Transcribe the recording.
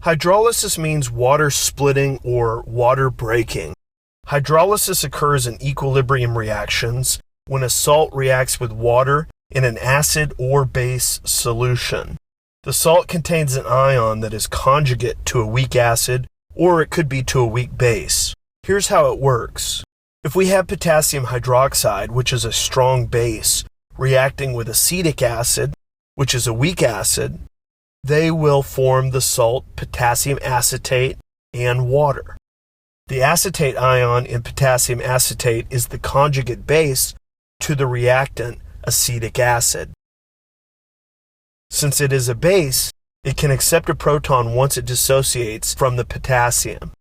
Hydrolysis means water splitting or water breaking. Hydrolysis occurs in equilibrium reactions when a salt reacts with water in an acid or base solution. The salt contains an ion that is conjugate to a weak acid, or it could be to a weak base. Here's how it works. If we have potassium hydroxide, which is a strong base, reacting with acetic acid, which is a weak acid, they will form the salt potassium acetate and water. The acetate ion in potassium acetate is the conjugate base to the reactant acetic acid. Since it is a base, it can accept a proton once it dissociates from the potassium.